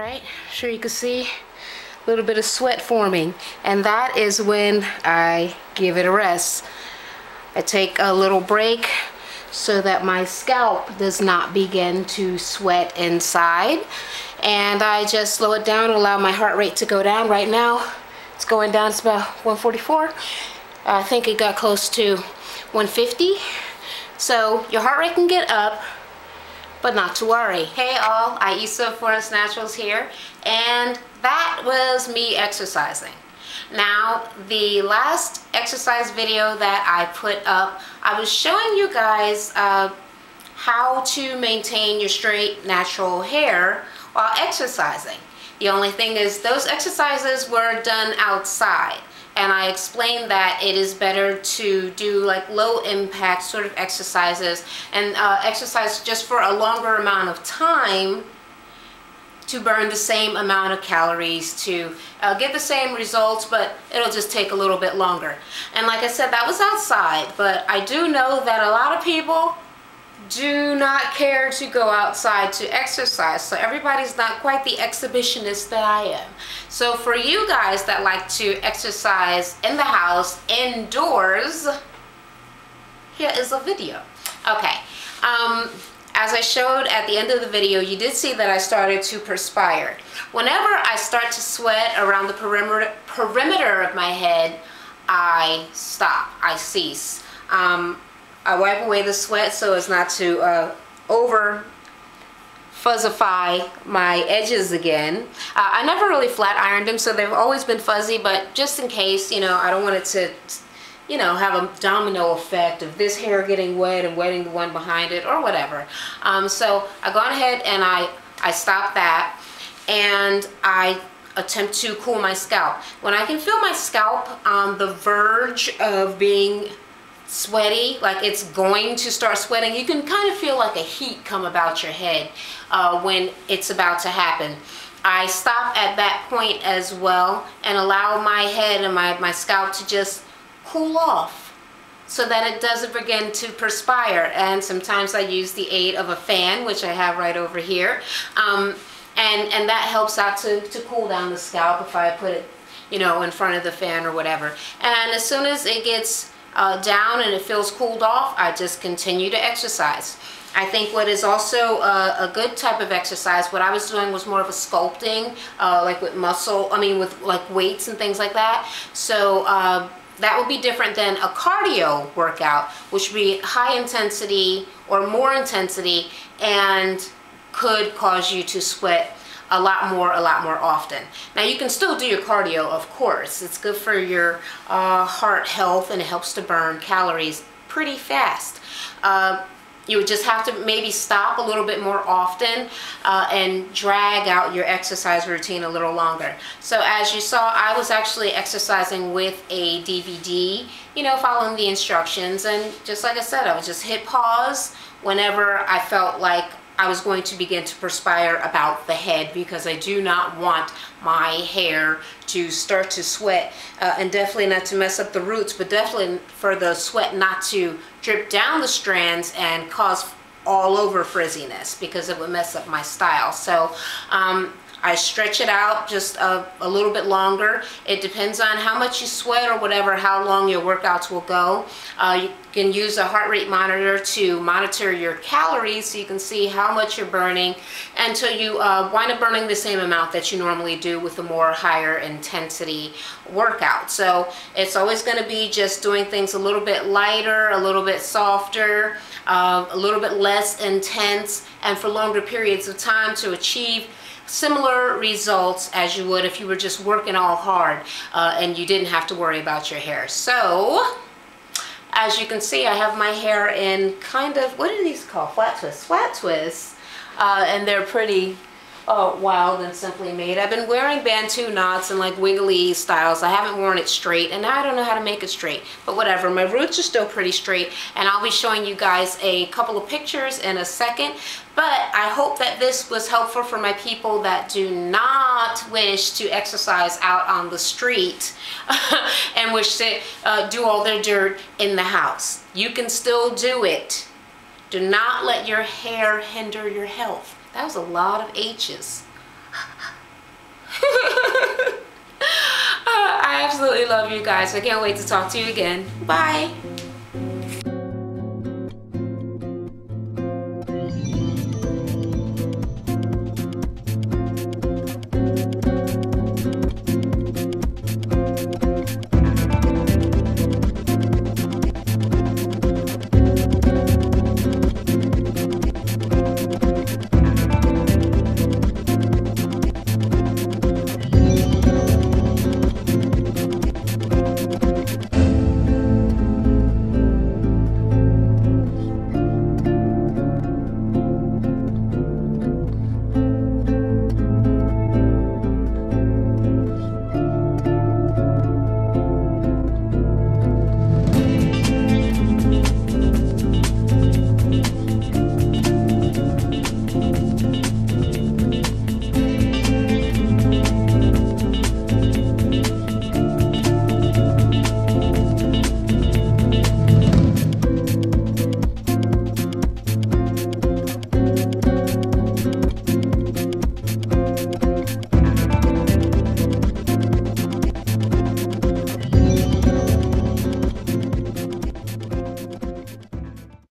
Alright, sure you can see a little bit of sweat forming, and that is when I give it a rest. I take a little break so that my scalp does not begin to sweat inside, and I just slow it down and allow my heart rate to go down. Right now it's going down, it's about 144. I think it got close to 150. So your heart rate can get up, but not to worry. Hey all, Aisa Forest Naturals here, and that was me exercising. Now, the last exercise video that I put up, I was showing you guys how to maintain your straight, natural hair while exercising. The only thing is those exercises were done outside. And I explained that it is better to do like low impact sort of exercises and exercise just for a longer amount of time to burn the same amount of calories, to get the same results, but it'll just take a little bit longer. And like I said, that was outside, but I do know that a lot of people do not care to go outside to exercise. So everybody's not quite the exhibitionist that I am. So for you guys that like to exercise in the house, indoors, here is a video. Okay, as I showed at the end of the video, you did see that I started to perspire. Whenever I start to sweat around the perimeter of my head, I stop, I cease. I wipe away the sweat so as not to over fuzzify my edges again. I never really flat ironed them, so they've always been fuzzy, but just in case, you know, I don't want it to, you know, have a domino effect of this hair getting wet and wetting the one behind it or whatever. So I go on ahead and I stop that, and I attempt to cool my scalp. When I can feel my scalp on the verge of being sweaty, like it's going to start sweating, you can kind of feel like a heat come about your head when it's about to happen. I stop at that point as well and allow my head and my scalp to just cool off so that it doesn't begin to perspire. And sometimes I use the aid of a fan, which I have right over here, and that helps out to cool down the scalp if I put it, you know, in front of the fan or whatever. And as soon as it gets down and it feels cooled off, I just continue to exercise. I think what is also a good type of exercise, what I was doing was more of a sculpting, like with muscle, I mean with like weights and things like that. So that would be different than a cardio workout, which would be high intensity or more intensity and could cause you to sweat a lot more often. Now you can still do your cardio, of course. It's good for your heart health, and it helps to burn calories pretty fast. You would just have to maybe stop a little bit more often and drag out your exercise routine a little longer. So as you saw, I was actually exercising with a DVD, you know, following the instructions, and just like I said, I would just hit pause whenever I felt like I was going to begin to perspire about the head, because I do not want my hair to start to sweat, and definitely not to mess up the roots, but definitely for the sweat not to drip down the strands and cause all over frizziness, because it would mess up my style. So I stretch it out just a little bit longer. It depends on how much you sweat or whatever, how long your workouts will go. You can use a heart rate monitor to monitor your calories so you can see how much you're burning until you wind up burning the same amount that you normally do with a more higher intensity workout. So it's always going to be just doing things a little bit lighter, a little bit softer, a little bit less intense, and for longer periods of time to achieve similar results as you would if you were just working all hard and you didn't have to worry about your hair. So as you can see, I have my hair in kind of, what are these called? Flat twists. Flat twists. And they're pretty wild and simply made. I've been wearing Bantu knots and like wiggly styles. I haven't worn it straight, and now I don't know how to make it straight, but whatever. My roots are still pretty straight, and I'll be showing you guys a couple of pictures in a second. But I hope that this was helpful for my people that do not wish to exercise out on the street and wish to do all their dirt in the house. You can still do it. Do not let your hair hinder your health. That was a lot of H's. I absolutely love you guys. I can't wait to talk to you again. Bye.